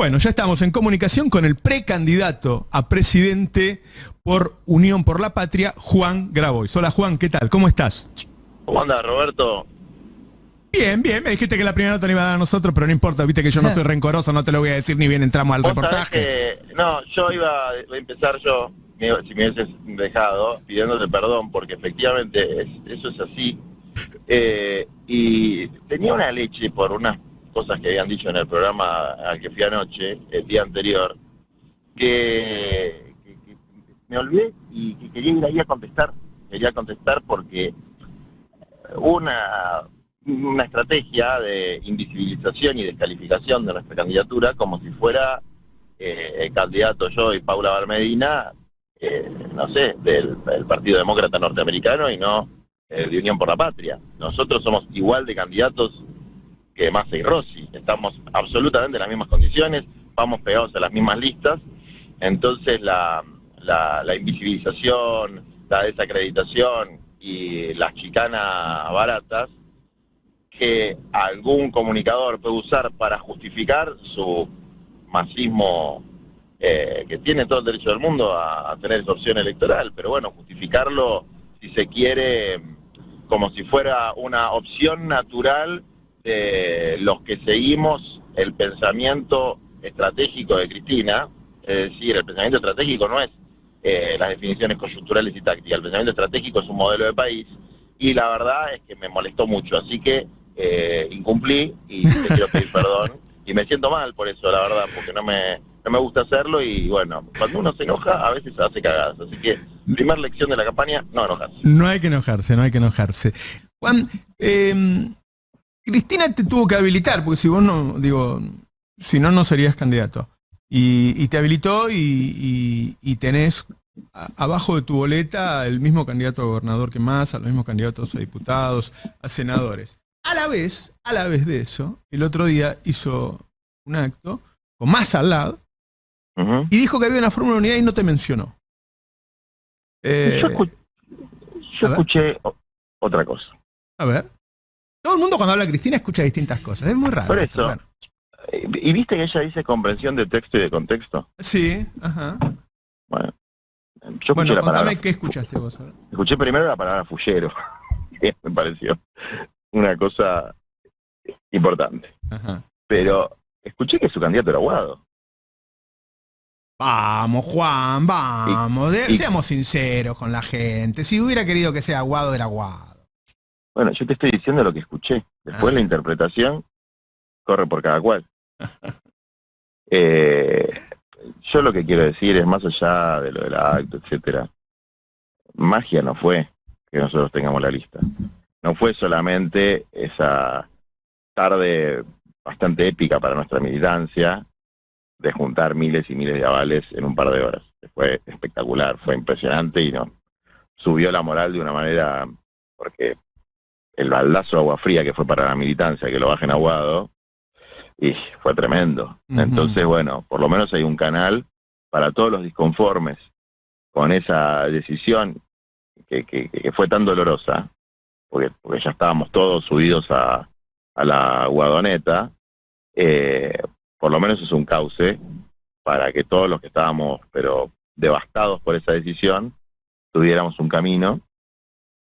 Bueno, ya estamos en comunicación con el precandidato a presidente por Unión por la Patria, Juan Grabois. Hola Juan, ¿qué tal? ¿Cómo estás? ¿Cómo andas, Roberto? Bien, bien, me dijiste que la primera nota no iba a dar a nosotros, pero no importa, viste que yo no soy rencoroso, no te lo voy a decir ni bien entramos al Vos reportaje. sabés que, no, yo iba a empezar yo, si me hubieses dejado, pidiéndote perdón, porque efectivamente eso es así. Y tenía una leche por unas cosas que habían dicho en el programa al que fui anoche, el día anterior, que me olvidé y que quería ir ahí a contestar. Quería contestar porque una estrategia de invisibilización y descalificación de nuestra candidatura como si fuera el candidato yo y Paula Barmedina, no sé, del Partido Demócrata Norteamericano y no de Unión por la Patria. Nosotros somos igual de candidatos que Massa y Rossi, estamos absolutamente en las mismas condiciones, vamos pegados a las mismas listas, entonces la invisibilización, la desacreditación y las chicanas baratas que algún comunicador puede usar para justificar su masismo, que tiene todo el derecho del mundo a tener esa opción electoral, pero bueno, justificarlo, si se quiere, como si fuera una opción natural de los que seguimos el pensamiento estratégico de Cristina. Es decir, el pensamiento estratégico no es las definiciones coyunturales y tácticas, el pensamiento estratégico es un modelo de país, y la verdad es que me molestó mucho, así que incumplí y te quiero pedir perdón, y me siento mal por eso, la verdad, porque no me gusta hacerlo, y bueno, cuando uno se enoja, a veces hace cagadas, así que, primera lección de la campaña, no enojarse. No hay que enojarse, no hay que enojarse. Juan, Cristina te tuvo que habilitar, porque si vos no, digo, si no, no serías candidato. Y te habilitó y tenés abajo de tu boleta el mismo candidato a gobernador que Massa, los mismos candidatos a diputados, a senadores. A la vez de eso, el otro día hizo un acto con Massa al lado y dijo que había una fórmula de unidad y no te mencionó. Yo escuché otra cosa. A ver. Todo el mundo cuando habla de Cristina escucha distintas cosas. Es muy raro. Por esto, eso, bueno. ¿Y viste que ella dice comprensión de texto y de contexto? Sí, ajá. Bueno, yo escuché Bueno, la contame palabra. qué escuchaste vos ahora. Escuché primero la palabra fullero, que me pareció una cosa importante. Ajá. Pero escuché que su candidato era Guado. Vamos, Juan, vamos. Y Seamos sinceros con la gente. Si hubiera querido que sea Aguado, era Aguado. bueno, yo te estoy diciendo lo que escuché. Después la interpretación corre por cada cual. Yo lo que quiero decir es, más allá de lo del acto, etcétera, magia no fue que nosotros tengamos la lista. No fue solamente esa tarde bastante épica para nuestra militancia de juntar miles y miles de avales en un par de horas. Fue espectacular, fue impresionante y nos subió la moral de una manera, porque el baldazo de agua fría que fue para la militancia, que lo bajen a Guado, y fue tremendo. Entonces, bueno, por lo menos hay un canal para todos los disconformes con esa decisión que fue tan dolorosa, porque ya estábamos todos subidos a la guadoneta. Por lo menos es un cauce para que todos los que estábamos pero devastados por esa decisión tuviéramos un camino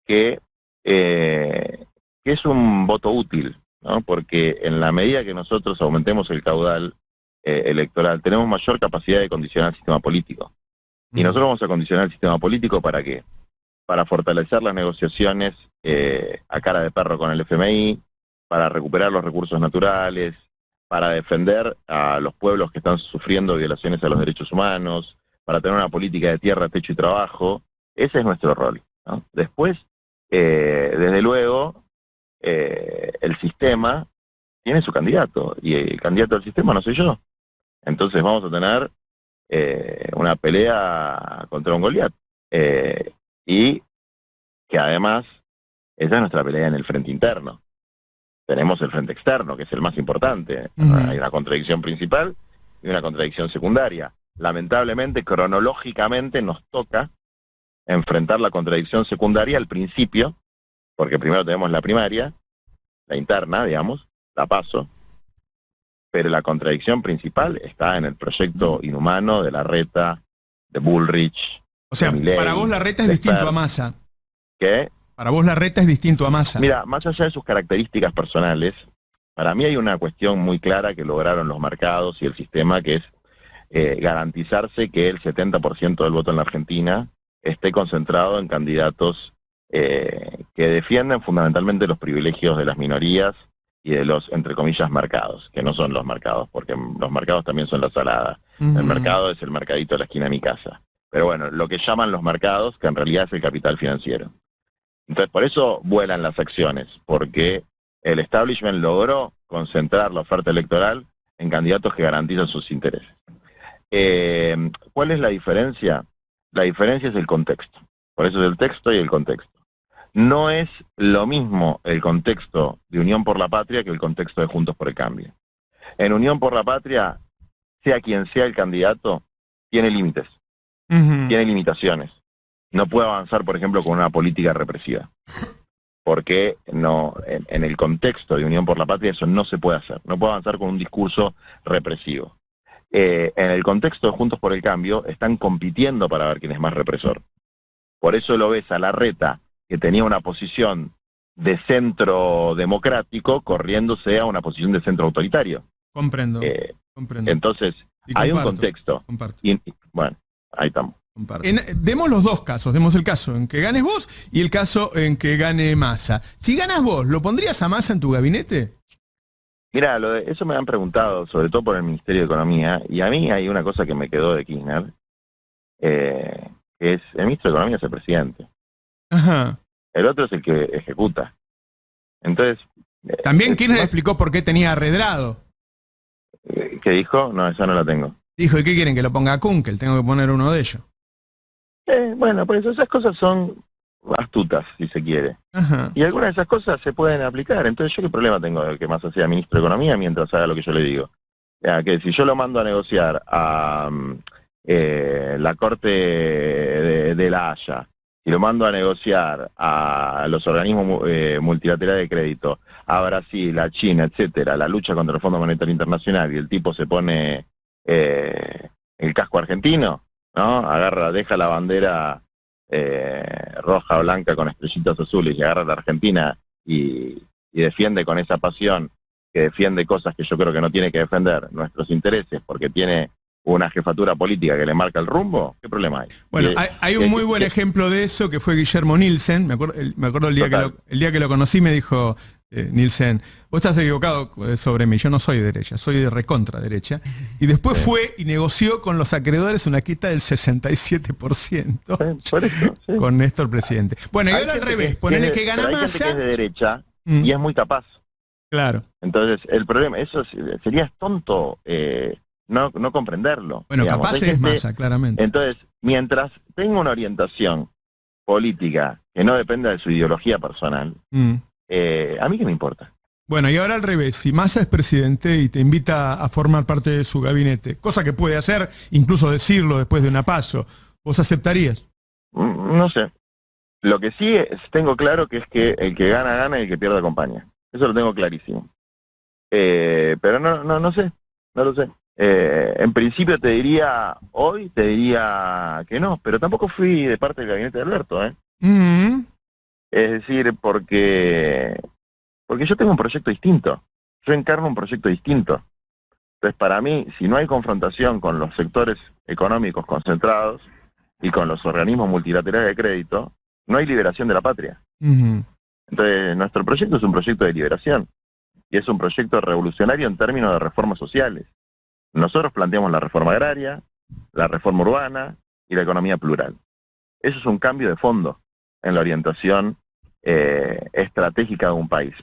que es un voto útil, ¿no? Porque en la medida que nosotros aumentemos el caudal electoral, tenemos mayor capacidad de condicionar el sistema político. Y nosotros vamos a condicionar el sistema político ¿para qué? Para fortalecer las negociaciones a cara de perro con el FMI, para recuperar los recursos naturales, para defender a los pueblos que están sufriendo violaciones a los derechos humanos, para tener una política de tierra, techo y trabajo. Ese es nuestro rol, ¿no? Después, desde luego, el sistema tiene su candidato, y el candidato del sistema no soy yo. Entonces vamos a tener una pelea contra un Goliat. Y que además, esa es nuestra pelea en el frente interno. Tenemos el frente externo, que es el más importante. Hay una contradicción principal y una contradicción secundaria. Lamentablemente, cronológicamente, nos toca enfrentar la contradicción secundaria al principio, porque primero tenemos la primaria, la interna, digamos, la PASO, pero la contradicción principal está en el proyecto inhumano de Larreta, de Bullrich. O sea, de Milei, para vos Larreta es de distinto Sper, a Massa. que, Para vos Larreta es distinto a Massa. mira, más allá de sus características personales, para mí hay una cuestión muy clara que lograron los mercados y el sistema, que es garantizarse que el 70% del voto en la Argentina esté concentrado en candidatos que defienden fundamentalmente los privilegios de las minorías y de los, entre comillas, mercados, que no son los mercados, porque los mercados también son la salada. El mercado es el mercadito de la esquina de mi casa. Pero bueno, lo que llaman los mercados, que en realidad es el capital financiero. Entonces, por eso vuelan las acciones, porque el establishment logró concentrar la oferta electoral en candidatos que garantizan sus intereses. ¿Cuál es la diferencia? La diferencia es el contexto. Por eso es el texto y el contexto. No es lo mismo el contexto de Unión por la Patria que el contexto de Juntos por el Cambio. En Unión por la Patria, sea quien sea el candidato, tiene límites, tiene limitaciones. No puede avanzar, por ejemplo, con una política represiva. Porque no, en el contexto de Unión por la Patria eso no se puede hacer. No puede avanzar con un discurso represivo. En el contexto de Juntos por el Cambio están compitiendo para ver quién es más represor. Por eso lo ves a Larreta, que tenía una posición de centro democrático, corriéndose a una posición de centro autoritario. Comprendo. Comprendo. Entonces, hay un contexto. Y, bueno, ahí estamos. Demos los dos casos, demos el caso en que ganes vos y el caso en que gane Massa. Si ganas vos, ¿lo pondrías a Massa en tu gabinete? Mira, eso me han preguntado, sobre todo por el Ministerio de Economía, y a mí hay una cosa que me quedó de Kirchner, que es, el ministro de Economía es el presidente. Ajá. El otro es el que ejecuta. Entonces... También Kirchner explicó por qué tenía arredrado. ¿Qué dijo? No, esa no la tengo. Dijo, ¿y qué quieren? Que lo ponga a Kunkel, tengo que poner uno de ellos. Bueno, pues esas cosas son astutas, si se quiere. Ajá. Y algunas de esas cosas se pueden aplicar. Entonces, ¿yo qué problema tengo de que Massa sea ministro de Economía mientras haga lo que yo le digo? Ya, que si yo lo mando a negociar a la Corte de La Haya, si lo mando a negociar a los organismos multilaterales de crédito, a Brasil, a China, etcétera, la lucha contra el Fondo Monetario Internacional, y el tipo se pone el casco argentino, ¿no? Deja la bandera roja, blanca con estrellitas azules y agarra a la Argentina y defiende con esa pasión, que defiende cosas que yo creo que no tiene que defender, nuestros intereses, porque tiene una jefatura política que le marca el rumbo. ¿Qué problema hay? Bueno, hay un muy buen ejemplo de eso, que fue Guillermo Nielsen. Me acuerdo el día que lo conocí, me dijo Nielsen, vos estás equivocado sobre mí, yo no soy de derecha, soy de recontra derecha. Y después fue y negoció con los acreedores una quita del 67%. Por eso, sí. Con Néstor presidente. Bueno, y ahora al revés, ponele que gana Massa. Hay gente que es de derecha y es muy capaz. Claro. Entonces, el problema, eso sería tonto no comprenderlo. Bueno, digamos. capaz es Massa, claramente. Entonces, mientras tenga una orientación política que no dependa de su ideología personal, a mí qué me importa. Bueno, y ahora al revés, si Massa es presidente y te invita a formar parte de su gabinete, cosa que puede hacer, incluso decirlo después de una PASO, ¿vos aceptarías? No sé. Lo que sí tengo claro que es que el que gana, gana y el que pierde acompaña. Eso lo tengo clarísimo. Pero no sé, no lo sé. En principio hoy te diría que no, pero tampoco fui de parte del gabinete de Alberto, ¿eh? Es decir, porque yo tengo un proyecto distinto, yo encarno un proyecto distinto. Entonces, para mí, si no hay confrontación con los sectores económicos concentrados y con los organismos multilaterales de crédito, no hay liberación de la patria. Entonces, nuestro proyecto es un proyecto de liberación y es un proyecto revolucionario en términos de reformas sociales. Nosotros planteamos la reforma agraria, la reforma urbana y la economía plural. Eso es un cambio de fondo en la orientación estratégica de un país.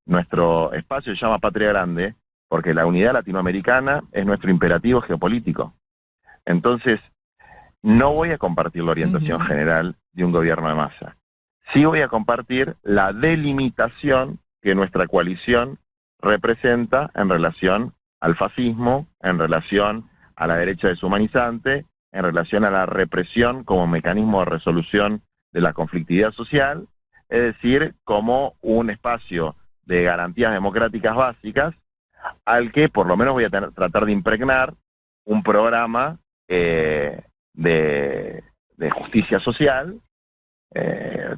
Nuestro espacio se llama Patria Grande porque la unidad latinoamericana es nuestro imperativo geopolítico. Entonces, no voy a compartir la orientación general de un gobierno de Massa. Sí voy a compartir la delimitación que nuestra coalición representa en relación al fascismo, en relación a la derecha deshumanizante, en relación a la represión como mecanismo de resolución de la conflictividad social, es decir, como un espacio de garantías democráticas básicas al que por lo menos voy a tratar de impregnar un programa de justicia social,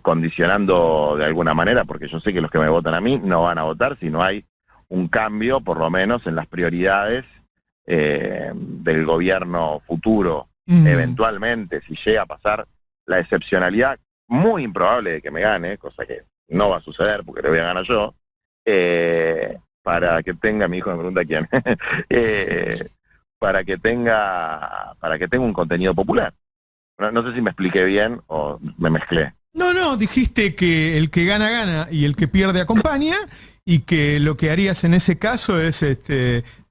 condicionando de alguna manera, porque yo sé que los que me votan a mí no van a votar si no hay un cambio, por lo menos en las prioridades del gobierno futuro. Eventualmente, si llega a pasar la excepcionalidad muy improbable de que me gane, cosa que no va a suceder porque le voy a ganar yo, para que tenga, mi hijo me pregunta quién, para que tenga un contenido popular. No sé si me expliqué bien o me mezclé. No, dijiste que el que gana, gana y el que pierde acompaña, y que lo que harías en ese caso es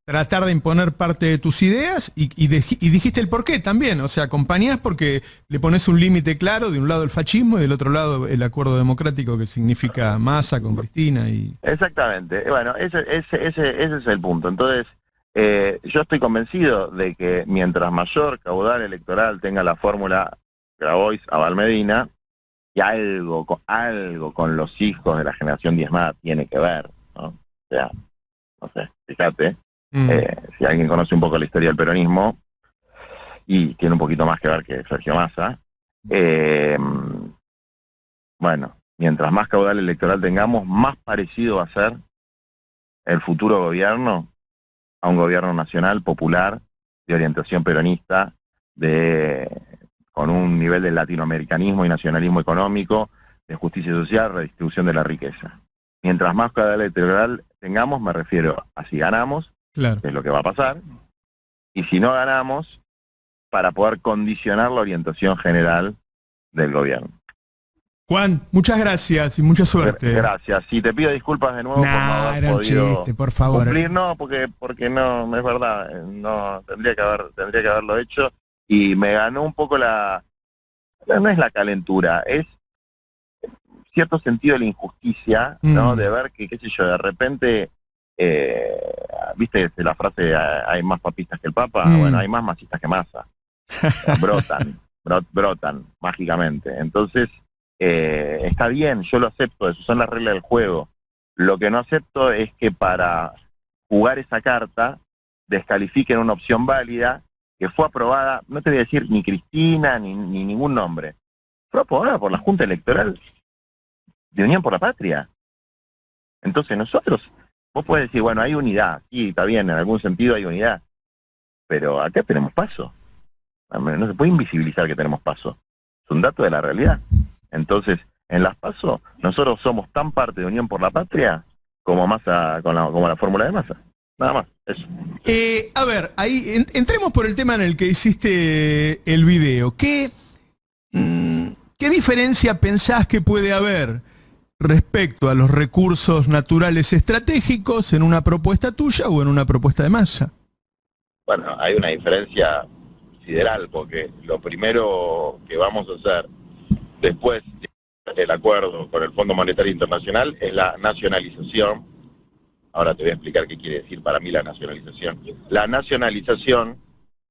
tratar de imponer parte de tus ideas y dijiste el porqué también, o sea, acompañás porque le pones un límite claro, de un lado el fascismo y del otro lado el acuerdo democrático que significa Massa con Cristina y... Exactamente, bueno, ese es el punto. Entonces, yo estoy convencido de que mientras mayor caudal electoral tenga la fórmula Grabois a Valmedina, y algo con los hijos de la generación diezmada tiene que ver, ¿no? O sea, no sé, fíjate, si alguien conoce un poco la historia del peronismo, y tiene un poquito más que ver que Sergio Massa, bueno, mientras más caudal electoral tengamos, más parecido va a ser el futuro gobierno a un gobierno nacional, popular, de orientación peronista, con un nivel de latinoamericanismo y nacionalismo económico, de justicia social, redistribución de la riqueza. Mientras más caudal electoral tengamos, me refiero a si ganamos, claro, que es lo que va a pasar, y si no ganamos, para poder condicionar la orientación general del gobierno. Juan, muchas gracias y mucha suerte. Gracias. Y te pido disculpas de nuevo por no haber era podido un chiste, por favor. cumplir, no, porque no, es verdad, no tendría que haberlo hecho, y me ganó un poco no es la calentura, es cierto sentido de la injusticia, ¿no? De ver que, qué sé yo, de repente, viste la frase, hay más papistas que el Papa, bueno, hay más masistas que Massa, brotan mágicamente. Entonces, está bien, yo lo acepto, eso son las reglas del juego. Lo que no acepto es que para jugar esa carta descalifiquen una opción válida que fue aprobada, no te voy a decir ni Cristina ni ningún nombre, fue aprobada por la Junta Electoral de Unión por la Patria. Entonces nosotros, vos podés decir, bueno, hay unidad, sí, está bien, en algún sentido hay unidad, pero acá tenemos paso. No se puede invisibilizar que tenemos paso, es un dato de la realidad. Entonces, en las PASO, nosotros somos tan parte de Unión por la Patria como Massa, como la fórmula de Massa. Nada más, eso. A ver, ahí entremos por el tema en el que hiciste el video. ¿Qué diferencia pensás que puede haber respecto a los recursos naturales estratégicos en una propuesta tuya o en una propuesta de Massa? Bueno, hay una diferencia sideral, porque lo primero que vamos a hacer después del acuerdo con el Fondo Monetario Internacional es la nacionalización. Ahora te voy a explicar qué quiere decir para mí la nacionalización. La nacionalización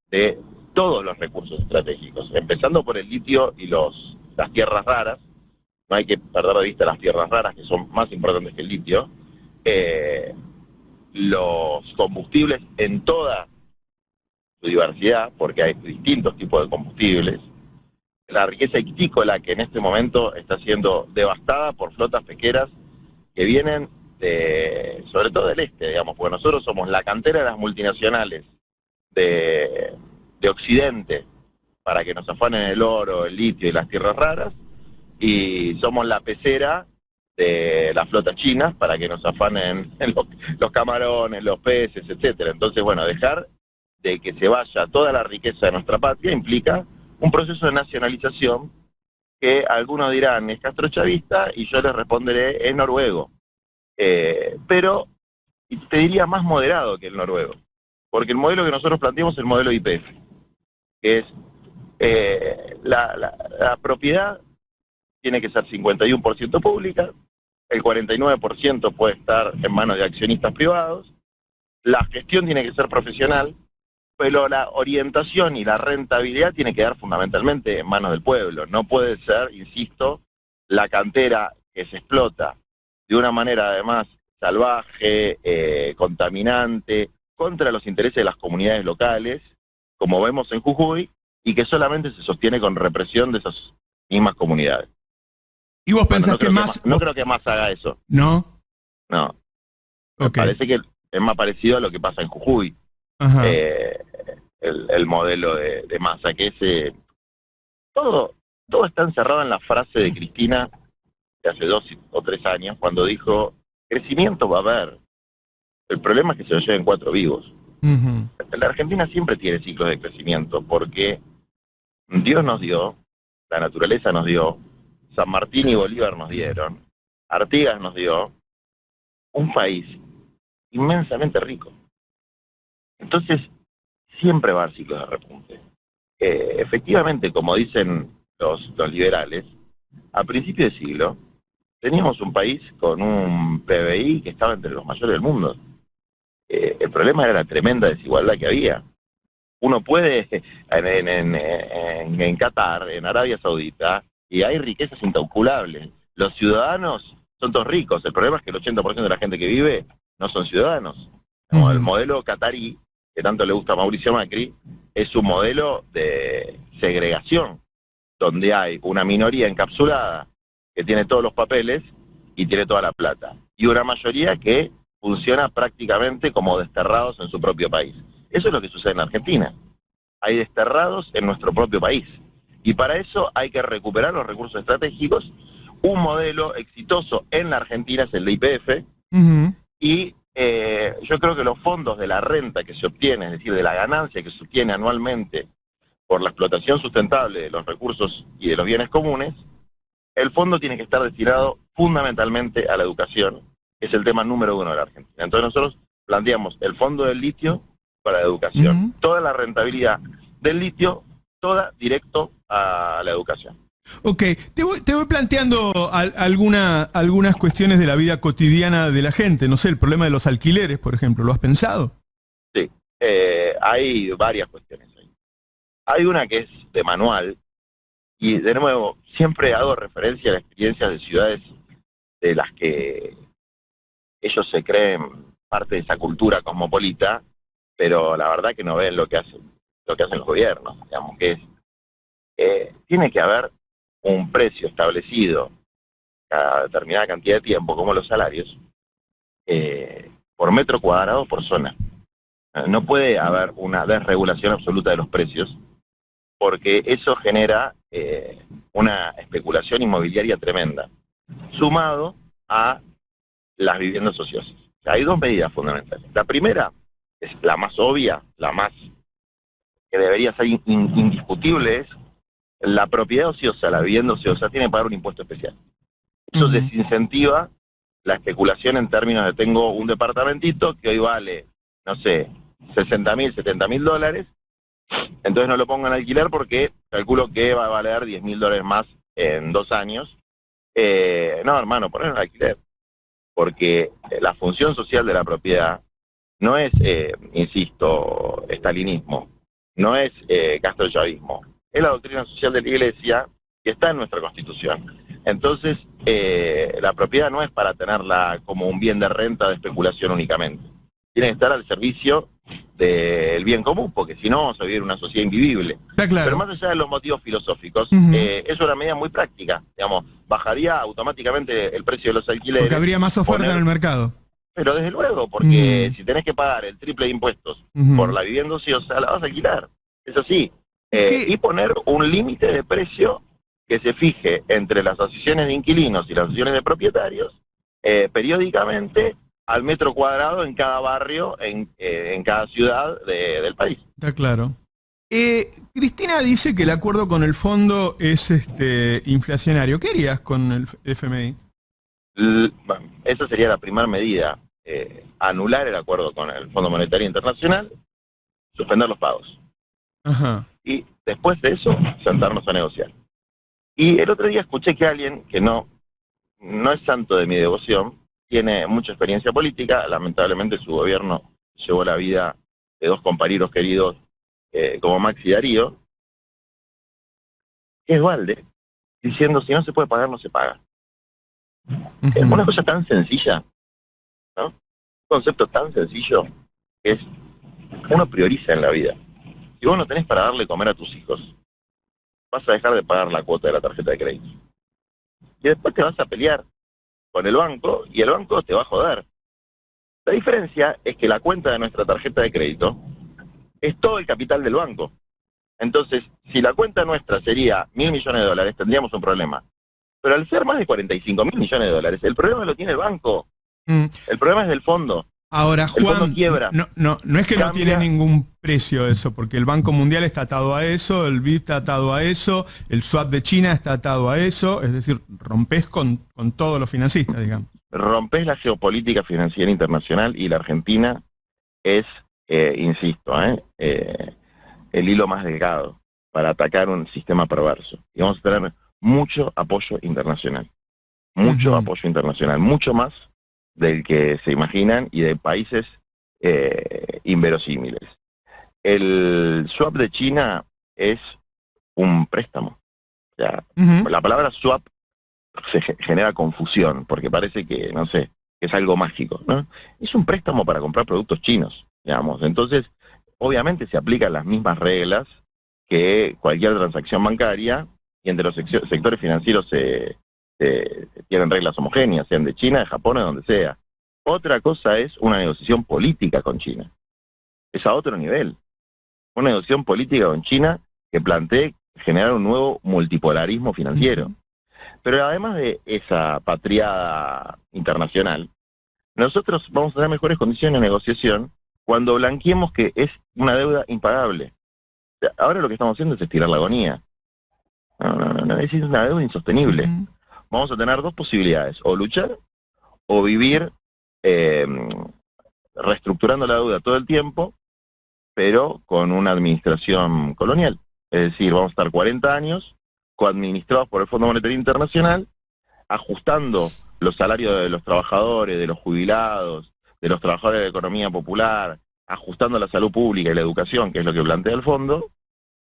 de todos los recursos estratégicos, empezando por el litio y las tierras raras. No hay que perder de vista las tierras raras, que son más importantes que el litio. Los combustibles en toda su diversidad, porque hay distintos tipos de combustibles. La riqueza ictícola, que en este momento está siendo devastada por flotas pesqueras que vienen sobre todo del este, digamos, porque nosotros somos la cantera de las multinacionales de Occidente para que nos afanen el oro, el litio y las tierras raras, y somos la pecera de las flotas chinas para que nos afanen los camarones, los peces, etcétera. Entonces, bueno, dejar de que se vaya toda la riqueza de nuestra patria implica un proceso de nacionalización que algunos dirán es castrochavista y yo les responderé es noruego. Pero te diría más moderado que el noruego, porque el modelo que nosotros planteamos es el modelo YPF, que es la propiedad tiene que ser 51% pública, el 49% puede estar en manos de accionistas privados, la gestión tiene que ser profesional, pero la orientación y la rentabilidad tiene que dar fundamentalmente en manos del pueblo. No puede ser, insisto, la cantera que se explota de una manera además salvaje, contaminante, contra los intereses de las comunidades locales, como vemos en Jujuy, y que solamente se sostiene con represión de esas mismas comunidades. ¿Y vos Bueno, pensás no que creo más... no creo que más haga eso. ¿No? No. Me Ok. parece que es más parecido a lo que pasa en Jujuy, Ajá. el modelo de Massa, que es todo está encerrado en la frase de Cristina de hace 2 o 3 años, cuando dijo, crecimiento va a haber, el problema es que se lo lleven 4 vivos. Ujú. La Argentina siempre tiene ciclos de crecimiento, porque Dios nos dio, la naturaleza nos dio, San Martín y Bolívar nos dieron, Artigas nos dio, un país inmensamente rico. Entonces, siempre va a haber ciclos de repunte. Efectivamente, como dicen los liberales, a principios de siglo teníamos un país con un PBI que estaba entre los mayores del mundo. El problema era la tremenda desigualdad que había. Uno puede en Qatar, en Arabia Saudita, y hay riquezas incalculables. Los ciudadanos son todos ricos. El problema es que el 80% de la gente que vive no son ciudadanos. Como el modelo catarí, que tanto le gusta a Mauricio Macri, es un modelo de segregación, donde hay una minoría encapsulada que tiene todos los papeles y tiene toda la plata, y una mayoría que funciona prácticamente como desterrados en su propio país. Eso es lo que sucede en Argentina. Hay desterrados en nuestro propio país. Y para eso hay que recuperar los recursos estratégicos. Un modelo exitoso en la Argentina es el de YPF. Ujú. Y yo creo que los fondos de la renta que se obtiene, es decir, de la ganancia que se obtiene anualmente por la explotación sustentable de los recursos y de los bienes comunes, el fondo tiene que estar destinado fundamentalmente a la educación, que es el tema número 1 de la Argentina. Entonces nosotros planteamos el fondo del litio para la educación. Toda la rentabilidad del litio, toda directo a la educación. Ok, te voy planteando algunas cuestiones de la vida cotidiana de la gente. No sé, el problema de los alquileres, por ejemplo, ¿lo has pensado? Sí, hay varias cuestiones ahí. Hay una que es de manual, y de nuevo, siempre hago referencia a la experiencia de ciudades de las que ellos se creen parte de esa cultura cosmopolita, pero la verdad que no ven lo que hacen los gobiernos, digamos, que es, tiene que haber un precio establecido cada determinada cantidad de tiempo, como los salarios, por metro cuadrado por zona. No puede haber una desregulación absoluta de los precios, porque eso genera una especulación inmobiliaria tremenda, sumado a las viviendas ociosas. O sea, hay 2 medidas fundamentales. La primera es la más obvia, la más que debería ser indiscutible, es la propiedad ociosa, la vivienda ociosa, tiene que pagar un impuesto especial. Eso desincentiva la especulación en términos de tengo un departamentito que hoy vale, no sé, 60.000, 70.000 dólares, entonces no lo pongo en alquiler porque calculo que va a valer 10.000 dólares más en 2 años. No, hermano, ponelo en alquiler, porque la función social de la propiedad no es, insisto, estalinismo, no es castrochavismo, es la doctrina social de la Iglesia que está en nuestra Constitución. Entonces, la propiedad no es para tenerla como un bien de renta de especulación únicamente. Tiene que estar al servicio del bien común, porque si no vamos a vivir en una sociedad invivible. Está claro. Pero más allá de los motivos filosóficos, es una medida muy práctica. Digamos, bajaría automáticamente el precio de los alquileres. Porque habría más oferta en el mercado. Pero desde luego, porque si tenés que pagar el triple de impuestos por la vivienda ociosa, la vas a alquilar. Eso sí. Y poner un límite de precio que se fije entre las asociaciones de inquilinos y las asociaciones de propietarios, periódicamente al metro cuadrado en cada barrio, en cada ciudad del país. Está claro. Cristina dice que el acuerdo con el fondo es inflacionario. ¿Qué harías con el FMI? Bueno, esa sería la primera medida, anular el acuerdo con el Fondo Monetario Internacional, suspender los pagos. Ajá. Y después de eso, sentarnos a negociar. Y el otro día escuché que alguien que no es santo de mi devoción, tiene mucha experiencia política, lamentablemente su gobierno llevó la vida de 2 compañeros queridos como Max y Darío, que es Valde, diciendo si no se puede pagar, no se paga. Es una cosa tan sencilla. concepto tan sencillo que es, uno prioriza en la vida. Si vos no tenés para darle comer a tus hijos, vas a dejar de pagar la cuota de la tarjeta de crédito. Y después te vas a pelear con el banco y el banco te va a joder. La diferencia es que la cuenta de nuestra tarjeta de crédito es todo el capital del banco. Entonces, si la cuenta nuestra sería $1.000 millones, tendríamos un problema. Pero al ser más de 45.000 millones de dólares, el problema lo tiene el banco. El problema es del fondo. Ahora, El fondo Juan, quiebra. no es que no Cambia. tiene ningún precio eso, porque el Banco Mundial está atado a eso, el BID está atado a eso, el swap de China está atado a eso, es decir, rompes con todos los financistas, digamos. Rompes la geopolítica financiera internacional y la Argentina es, insisto, el hilo más delgado para atacar un sistema perverso. Y vamos a tener mucho apoyo internacional. Mucho apoyo internacional, mucho más del que se imaginan y de países inverosímiles. El swap de China es un préstamo. O sea, la palabra swap se genera confusión, porque parece que, no sé, que es algo mágico, ¿no? Es un préstamo para comprar productos chinos, digamos. Entonces, obviamente se aplican las mismas reglas que cualquier transacción bancaria, y entre los sectores financieros tienen reglas homogéneas, sean de China, de Japón o de donde sea. Otra cosa es una negociación política con China. Es a otro nivel. Una negociación política con China que plantee generar un nuevo multipolarismo financiero. Pero además de esa patriada internacional, nosotros vamos a tener mejores condiciones de negociación cuando blanqueemos que es una deuda impagable. O sea, ahora lo que estamos haciendo es estirar la agonía. No, es una deuda insostenible. Vamos a tener dos posibilidades, o luchar o vivir reestructurando la deuda todo el tiempo, pero con una administración colonial. Es decir, vamos a estar 40 años coadministrados por el Fondo Monetario Internacional, ajustando los salarios de los trabajadores, de los jubilados, de los trabajadores de economía popular, ajustando la salud pública y la educación, que es lo que plantea el fondo,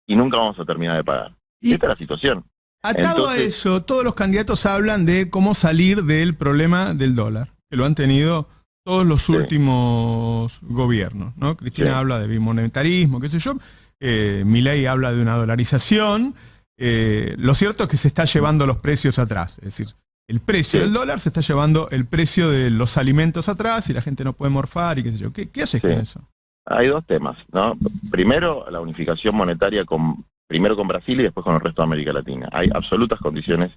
y nunca vamos a terminar de pagar. Y esta es la situación. Atado a eso, todos los candidatos hablan de cómo salir del problema del dólar, que lo han tenido todos los últimos gobiernos, ¿no? Cristina habla de bimonetarismo, qué sé yo, Milei habla de una dolarización. Lo cierto es que se está llevando los precios atrás, es decir, el precio del dólar se está llevando el precio de los alimentos atrás y la gente no puede morfar y qué sé yo. ¿Qué haces con eso? Hay dos temas, ¿no? Primero, la unificación monetaria primero con Brasil y después con el resto de América Latina. Hay absolutas condiciones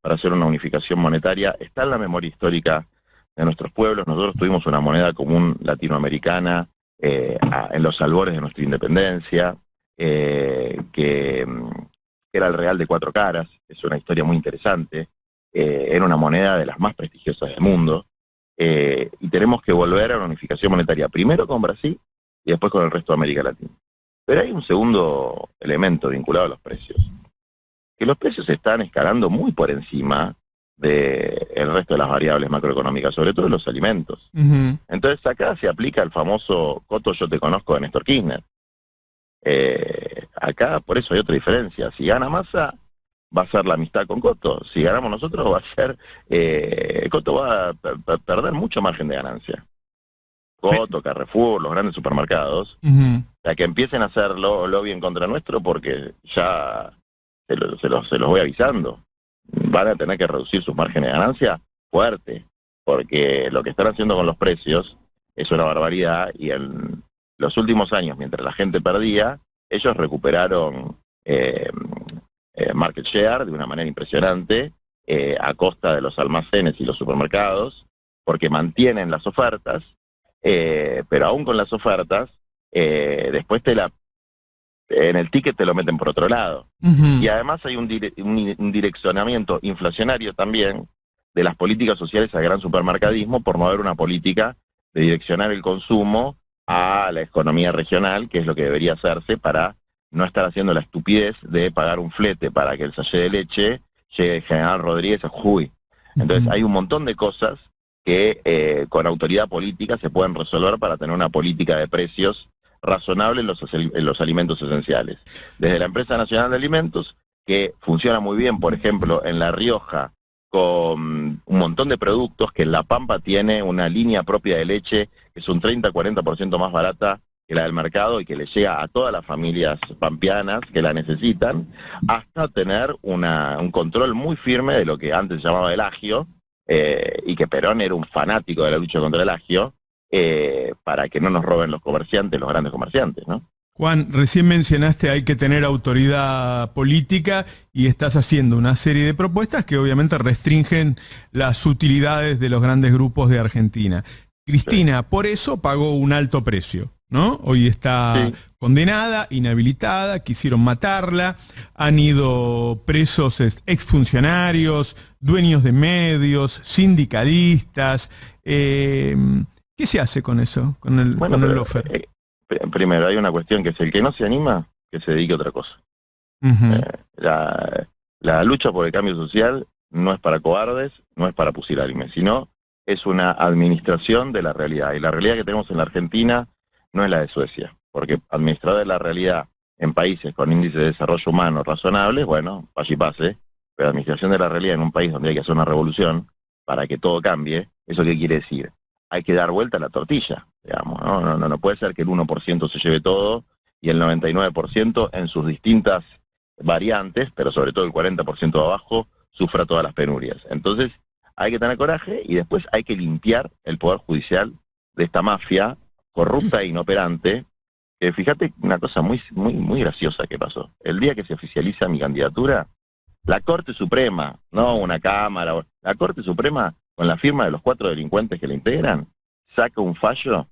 para hacer una unificación monetaria. Está en la memoria histórica de nuestros pueblos. Nosotros tuvimos una moneda común latinoamericana en los albores de nuestra independencia, que era el real de 4 caras. Es una historia muy interesante. Era una moneda de las más prestigiosas del mundo. Y tenemos que volver a una unificación monetaria, primero con Brasil y después con el resto de América Latina. Pero hay un segundo elemento vinculado a los precios, que los precios están escalando muy por encima del resto de las variables macroeconómicas, sobre todo los alimentos. Entonces acá se aplica el famoso Coto yo te conozco de Néstor Kirchner. Acá por eso hay otra diferencia. Si gana Massa, va a ser la amistad con Coto. Si ganamos nosotros, va a ser... Coto va a perder mucho margen de ganancia. Coto, Carrefour, los grandes supermercados, o sea, que empiecen a hacerlo lobby en contra nuestro, porque ya se los voy avisando. Van a tener que reducir sus márgenes de ganancia fuerte, porque lo que están haciendo con los precios es una barbaridad, y en los últimos años, mientras la gente perdía, ellos recuperaron market share de una manera impresionante, a costa de los almacenes y los supermercados, porque mantienen las ofertas, pero aún con las ofertas, después en el ticket te lo meten por otro lado. Y además hay un direccionamiento inflacionario también de las políticas sociales al gran supermercadismo, por no haber una política de direccionar el consumo a la economía regional, que es lo que debería hacerse para no estar haciendo la estupidez de pagar un flete para que el sachet de leche llegue de General Rodríguez a Jujuy. Entonces hay un montón de cosas que con autoridad política se pueden resolver para tener una política de precios razonable en los alimentos esenciales. Desde la Empresa Nacional de Alimentos, que funciona muy bien, por ejemplo, en La Rioja, con un montón de productos, que en La Pampa tiene una línea propia de leche que es un 30-40% más barata que la del mercado y que le llega a todas las familias pampeanas que la necesitan, hasta tener un control muy firme de lo que antes se llamaba el agio, y que Perón era un fanático de la lucha contra el agio, para que no nos roben los comerciantes, los grandes comerciantes, ¿no? Juan, recién mencionaste hay que tener autoridad política y estás haciendo una serie de propuestas que obviamente restringen las utilidades de los grandes grupos de Argentina. Cristina, por eso pagó un alto precio, ¿no? Hoy está condenada, inhabilitada, quisieron matarla, han ido presos exfuncionarios, dueños de medios, sindicalistas. ¿Qué se hace con eso, con el lawfare? Primero, hay una cuestión que es el que no se anima, que se dedique a otra cosa. La lucha por el cambio social no es para cobardes, no es para pusilánimes, sino es una administración de la realidad. Y la realidad que tenemos en la Argentina no es la de Suecia, porque administrar de la realidad en países con índices de desarrollo humano razonables, bueno, vaya y pase, pero administración de la realidad en un país donde hay que hacer una revolución para que todo cambie, ¿eso qué quiere decir? Hay que dar vuelta a la tortilla, digamos, ¿no? No puede ser que el 1% se lleve todo y el 99% en sus distintas variantes, pero sobre todo el 40% de abajo, sufra todas las penurias. Entonces, hay que tener coraje y después hay que limpiar el Poder Judicial de esta mafia corrupta e inoperante. Fíjate una cosa muy graciosa que pasó. El día que se oficializa mi candidatura, la Corte Suprema, no una Cámara, la Corte Suprema, con la firma de los 4 delincuentes que la integran, saca un fallo,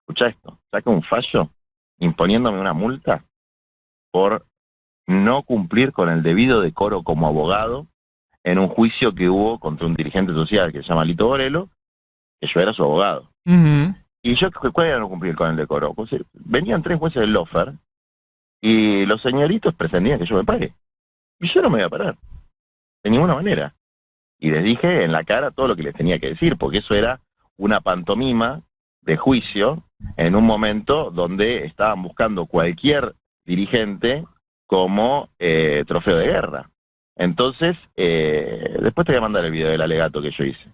escucha esto, saca un fallo imponiéndome una multa por no cumplir con el debido decoro como abogado en un juicio que hubo contra un dirigente social que se llama Lito Borello, que yo era su abogado. Y yo, ¿cuál era no cumplir con el decoro? Pues, venían 3 jueces del lawfare y los señoritos pretendían que yo me pague. Y yo no me iba a parar, de ninguna manera. Y les dije en la cara todo lo que les tenía que decir, porque eso era una pantomima de juicio en un momento donde estaban buscando cualquier dirigente como trofeo de guerra. Entonces, después te voy a mandar el video del alegato que yo hice.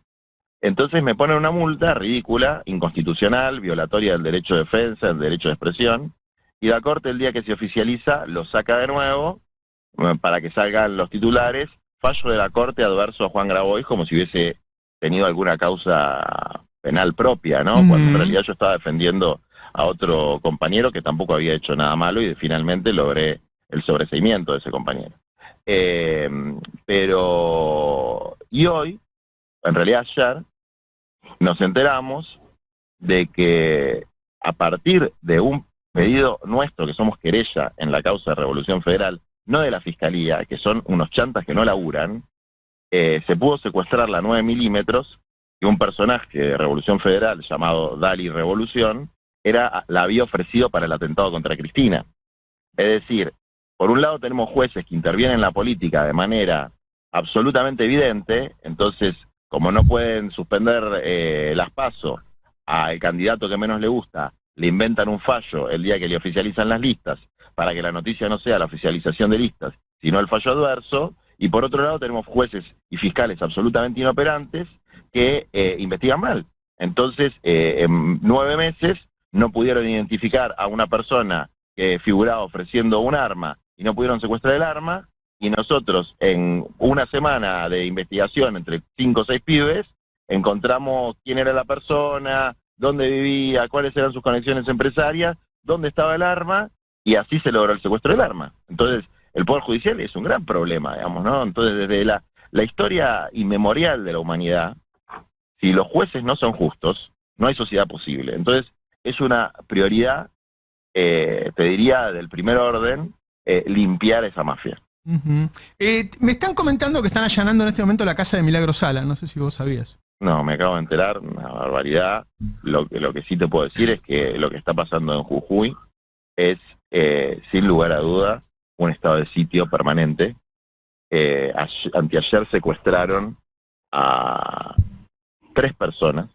Entonces me ponen una multa ridícula, inconstitucional, violatoria del derecho de defensa, del derecho de expresión, y la Corte el día que se oficializa lo saca de nuevo para que salgan los titulares, fallo de la Corte adverso a Juan Grabois, como si hubiese tenido alguna causa penal propia, ¿no? Cuando en realidad yo estaba defendiendo a otro compañero que tampoco había hecho nada malo y finalmente logré el sobreseimiento de ese compañero. Y hoy, en realidad ayer, nos enteramos de que a partir de un pedido nuestro, que somos querella en la causa de Revolución Federal, no de la Fiscalía, que son unos chantas que no laburan, se pudo secuestrar la 9 milímetros que un personaje de Revolución Federal llamado Dali Revolución la había ofrecido para el atentado contra Cristina. Es decir, por un lado tenemos jueces que intervienen en la política de manera absolutamente evidente, entonces como no pueden suspender las PASO al candidato que menos le gusta, le inventan un fallo el día que le oficializan las listas, para que la noticia no sea la oficialización de listas, sino el fallo adverso, y por otro lado tenemos jueces y fiscales absolutamente inoperantes que investigan mal. Entonces, en 9 meses no pudieron identificar a una persona que figuraba ofreciendo un arma y no pudieron secuestrar el arma, y nosotros en una semana de investigación entre 5 o 6 pibes, encontramos quién era la persona, dónde vivía, cuáles eran sus conexiones empresarias, dónde estaba el arma, y así se logró el secuestro del arma. Entonces, el Poder Judicial es un gran problema, digamos, ¿no? Entonces, desde la historia inmemorial de la humanidad, si los jueces no son justos, no hay sociedad posible. Entonces, es una prioridad, te diría, del primer orden, limpiar esa mafia. Me están comentando que están allanando en este momento la casa de Milagro Sala, no sé si vos sabías. No, me acabo de enterar, una barbaridad. Lo que sí te puedo decir es que lo que está pasando en Jujuy es, sin lugar a duda, un estado de sitio permanente. Anteayer secuestraron a 3 personas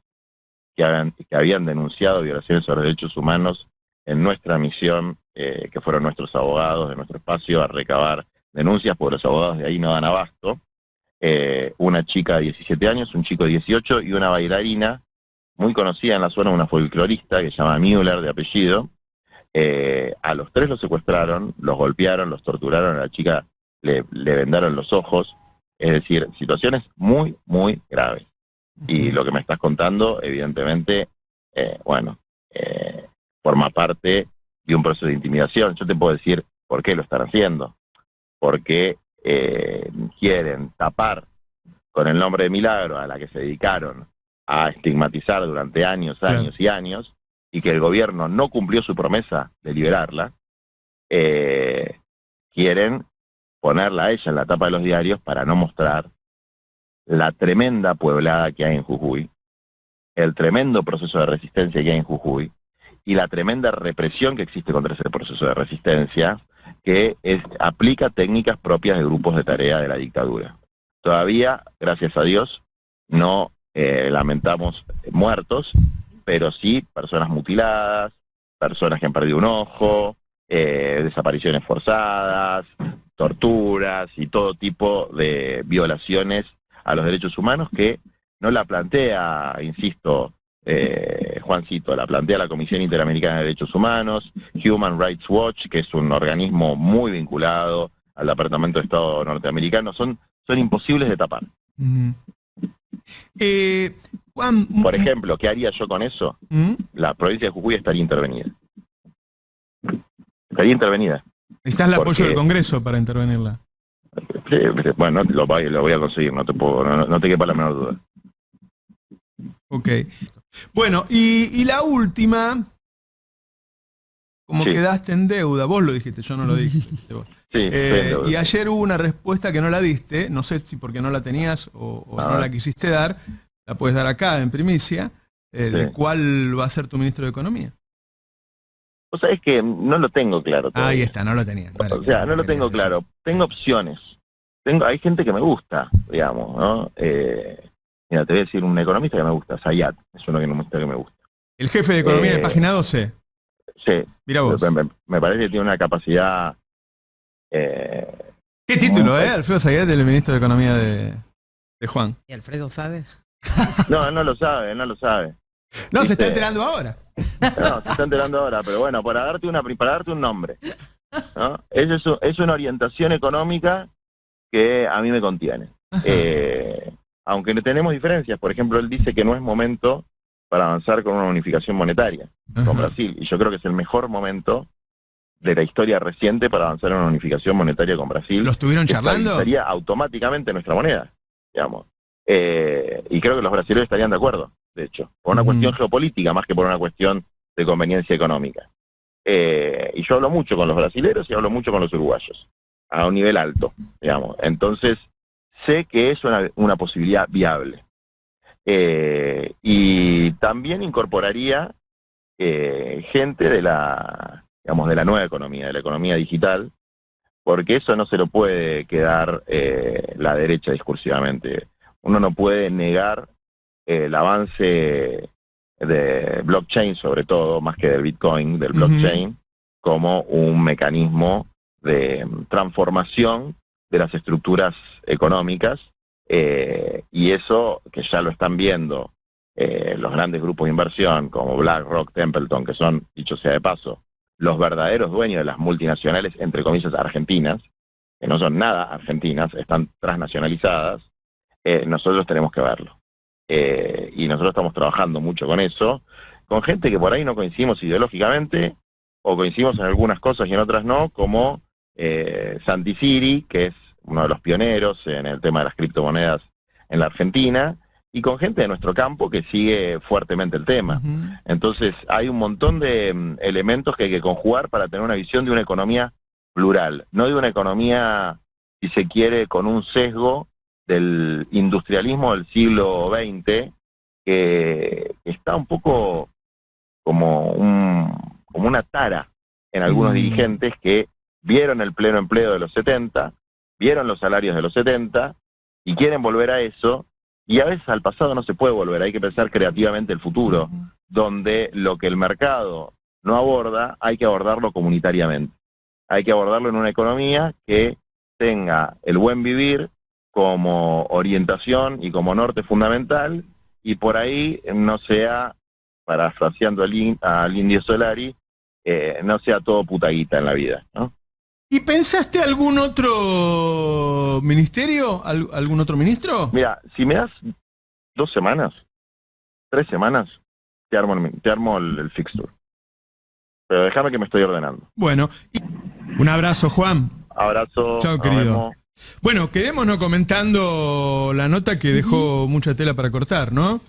que habían denunciado violaciones sobre derechos humanos en nuestra misión, que fueron nuestros abogados de nuestro espacio a recabar denuncias, porque los abogados de ahí no dan abasto. Una chica de 17 años, un chico de 18 y una bailarina muy conocida en la zona, una folclorista que se llama Müller de apellido. A los 3 los secuestraron, los golpearon, los torturaron, a la chica le vendaron los ojos. Es decir, situaciones muy, muy graves. Y lo que me estás contando, evidentemente, forma parte de un proceso de intimidación. Yo te puedo decir por qué lo están haciendo. Porque quieren tapar con el nombre de Milagro, a la que se dedicaron a estigmatizar durante años y años, y que el gobierno no cumplió su promesa de liberarla, quieren ponerla a ella en la tapa de los diarios para no mostrar la tremenda pueblada que hay en Jujuy, el tremendo proceso de resistencia que hay en Jujuy, y la tremenda represión que existe contra ese proceso de resistencia, que aplica técnicas propias de grupos de tarea de la dictadura. Todavía, gracias a Dios, no lamentamos muertos, pero sí personas mutiladas, personas que han perdido un ojo, desapariciones forzadas, torturas y todo tipo de violaciones a los derechos humanos que no la plantea, insisto, Juancito, la plantea la Comisión Interamericana de Derechos Humanos, Human Rights Watch, que es un organismo muy vinculado al Departamento de Estado norteamericano, son imposibles de tapar. Juan, por ejemplo, ¿qué haría yo con eso? La provincia de Jujuy estaría intervenida. ¿Estás el apoyo del Congreso para intervenirla? Sí, bueno, lo voy a conseguir, no te quepa la menor duda. Ok. Bueno, y la última, como sí. Quedaste en deuda, vos lo dijiste, yo no lo dije. Vos. Sí, y ayer hubo una respuesta que no la diste, no sé si porque no la tenías o no la quisiste dar, la puedes dar acá en primicia, de cuál va a ser tu ministro de Economía. Vos sabés que no lo tengo claro todavía. Ahí está, no lo tenía. O sea, no lo tengo claro. Tengo opciones. Hay gente que me gusta, digamos, ¿no? Mira, te voy a decir un economista que me gusta, Zayat, es uno que me gusta. El jefe de Economía de Página 12. Sí. Mira vos. Me parece que tiene una capacidad... ¿Qué título, Alfredo Zayat, el ministro de Economía de Juan? ¿Y Alfredo sabe? No lo sabe. No, ¿viste? se está enterando ahora. No, se está enterando ahora, pero bueno, para darte un nombre, ¿no? Es una orientación económica que a mí me contiene. Aunque tenemos diferencias, por ejemplo, él dice que no es momento para avanzar con una unificación monetaria con Brasil, y yo creo que es el mejor momento de la historia reciente para avanzar en una unificación monetaria con Brasil. ¿Lo estuvieron charlando? Sería automáticamente nuestra moneda, digamos. Y creo que los brasileños estarían de acuerdo, de hecho, por una cuestión geopolítica más que por una cuestión de conveniencia económica. Y yo hablo mucho con los brasileños y hablo mucho con los uruguayos, a un nivel alto, digamos. Entonces, sé que es una posibilidad viable. Y también incorporaría gente de la nueva economía, de la economía digital, porque eso no se lo puede quedar la derecha discursivamente. Uno no puede negar el avance de blockchain, sobre todo, más que del Bitcoin, del blockchain, como un mecanismo de transformación de las estructuras económicas, y eso que ya lo están viendo los grandes grupos de inversión como BlackRock, Templeton, que son, dicho sea de paso, los verdaderos dueños de las multinacionales, entre comillas, argentinas, que no son nada argentinas, están transnacionalizadas. Nosotros tenemos que verlo. Y nosotros estamos trabajando mucho con eso, con gente que por ahí no coincidimos ideológicamente, o coincidimos en algunas cosas y en otras no, como Santi Siri, que es uno de los pioneros en el tema de las criptomonedas en la Argentina, y con gente de nuestro campo que sigue fuertemente el tema. Entonces hay un montón de elementos que hay que conjugar para tener una visión de una economía plural, no de una economía, si se quiere, con un sesgo del industrialismo del siglo XX, que está un poco como una tara en algunos dirigentes que vieron el pleno empleo de los 70, vieron los salarios de los 70 y quieren volver a eso, y a veces al pasado no se puede volver, hay que pensar creativamente el futuro, donde lo que el mercado no aborda, hay que abordarlo comunitariamente. Hay que abordarlo en una economía que tenga el buen vivir como orientación y como norte fundamental, y por ahí no sea, parafraseando al Indio Solari, no sea todo putaguita en la vida, ¿no? ¿Y pensaste algún otro ministerio? ¿Algún otro ministro? Mira, si me das 2 semanas, 3 semanas, te armo el fixture. Pero déjame que me estoy ordenando. Bueno, un abrazo, Juan. Abrazo. Chao, querido. Bueno, quedémonos comentando la nota que dejó mucha tela para cortar, ¿no?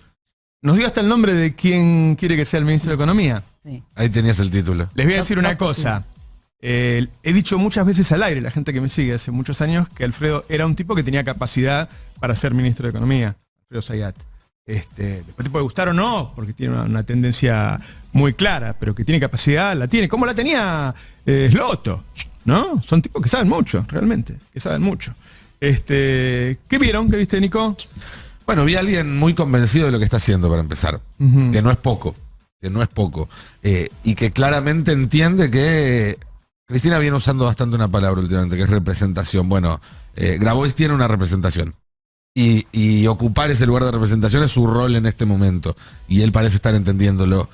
Nos dio hasta el nombre de quién quiere que sea el ministro de Economía. Sí. Ahí tenías el título. Les voy a decir una cosa. He dicho muchas veces al aire, la gente que me sigue hace muchos años, que Alfredo era un tipo que tenía capacidad para ser ministro de Economía. Alfredo Zayat. Después te puede gustar o no, porque tiene una tendencia muy clara, pero que tiene capacidad, la tiene. ¿Cómo la tenía Sloto? ¿No? Son tipos que saben mucho, realmente, que saben mucho. ¿Qué vieron? ¿Qué viste, Nico? Bueno, vi a alguien muy convencido de lo que está haciendo, para empezar. Que no es poco. Y que claramente entiende que Cristina viene usando bastante una palabra últimamente, que es representación. Bueno, Grabois tiene una representación. Y ocupar ese lugar de representación es su rol en este momento. Y él parece estar entendiéndolo.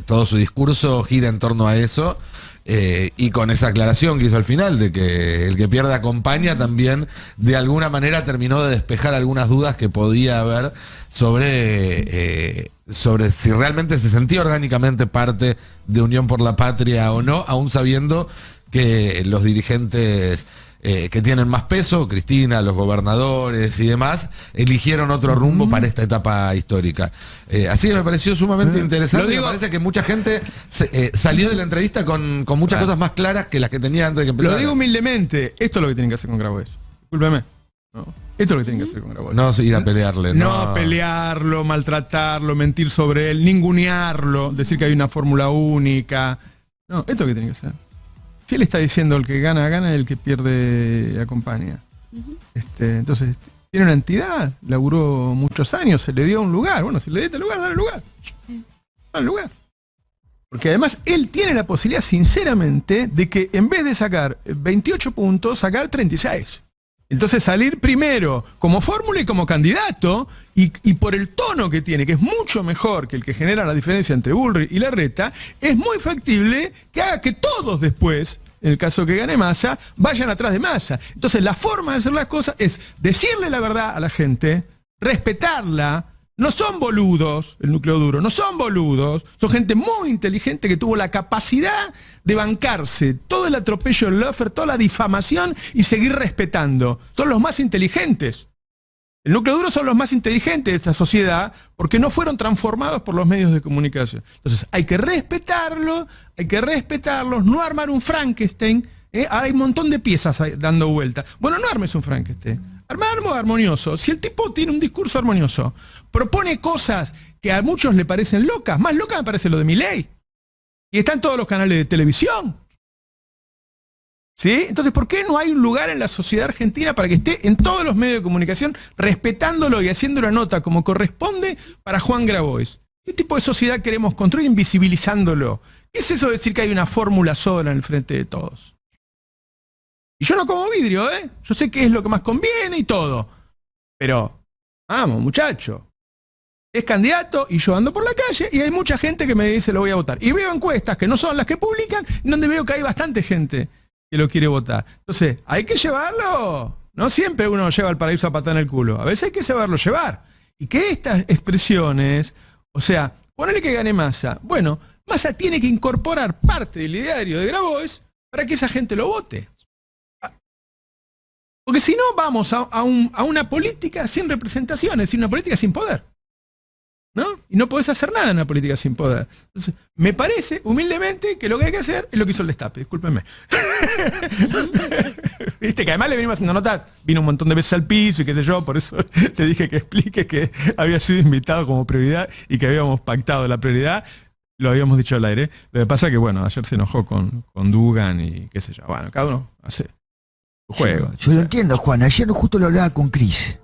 Todo su discurso gira en torno a eso. Y con esa aclaración que hizo al final, de que el que pierde acompaña, también de alguna manera terminó de despejar algunas dudas que podía haber sobre si realmente se sentía orgánicamente parte de Unión por la Patria o no, aún sabiendo que los dirigentes que tienen más peso, Cristina, los gobernadores y demás, eligieron otro rumbo para esta etapa histórica. Así que me pareció sumamente interesante. Me parece que mucha gente salió de la entrevista con muchas cosas más claras que las que tenía antes de que empezara. Lo digo humildemente, esto es lo que tienen que hacer con Grabois. Discúlpeme. ¿No? Esto es lo que tienen que hacer con Grabois. No ir a pelearle. No pelearlo, maltratarlo, mentir sobre él, ningunearlo, decir que hay una fórmula única. No, esto es lo que tienen que hacer. Si él está diciendo el que gana, gana, el que pierde, acompaña. Entonces, tiene una entidad, laburó muchos años, se le dio un lugar. Bueno, si le diste lugar, dale lugar. Dale lugar. Porque además él tiene la posibilidad, sinceramente, de que en vez de sacar 28 puntos, sacar 36. Entonces salir primero como fórmula y como candidato, y por el tono que tiene, que es mucho mejor que el que genera la diferencia entre Bullrich y Larreta, es muy factible que haga que todos después, en el caso que gane Massa, vayan atrás de Massa. Entonces la forma de hacer las cosas es decirle la verdad a la gente, respetarla. No son boludos, el núcleo duro, no son boludos, son gente muy inteligente que tuvo la capacidad de bancarse todo el atropello del Loeffler, toda la difamación y seguir respetando. Son los más inteligentes. El núcleo duro son los más inteligentes de esta sociedad porque no fueron transformados por los medios de comunicación. Entonces hay que respetarlos, no armar un Frankenstein. Hay un montón de piezas dando vuelta. Bueno, no armes un Frankenstein. Armarlo armonioso. Si el tipo tiene un discurso armonioso, propone cosas que a muchos le parecen locas, más loca me parece lo de Milei. Y está en todos los canales de televisión. ¿Sí? Entonces, ¿por qué no hay un lugar en la sociedad argentina para que esté en todos los medios de comunicación respetándolo y haciendo una nota como corresponde para Juan Grabois? ¿Qué tipo de sociedad queremos construir invisibilizándolo? ¿Qué es eso de decir que hay una fórmula sola en el frente de todos? Y yo no como vidrio, ¿eh? Yo sé qué es lo que más conviene y todo. Pero, vamos, muchacho. Es candidato y yo ando por la calle y hay mucha gente que me dice lo voy a votar. Y veo encuestas que no son las que publican, donde veo que hay bastante gente que lo quiere votar. Entonces, hay que llevarlo. No siempre uno lleva al paraíso a patar en el culo. A veces hay que saberlo llevar. Y que estas expresiones, o sea, ponele que gane Massa. Bueno, Massa tiene que incorporar parte del ideario de Grabois para que esa gente lo vote. Porque si no, vamos a una política sin representación, es decir, una política sin poder. ¿No? Y no podés hacer nada en una política sin poder. Entonces, me parece, humildemente, que lo que hay que hacer es lo que hizo el Destape, discúlpenme. Viste, que además le venimos haciendo notas, vino un montón de veces al piso y qué sé yo, por eso te dije que explique que había sido invitado como prioridad y que habíamos pactado la prioridad. Lo habíamos dicho al aire. Lo que pasa es que, bueno, ayer se enojó con Dugan y qué sé yo. Bueno, cada uno hace su juego. Yo lo entiendo, Juan. Ayer justo lo hablaba con Cris.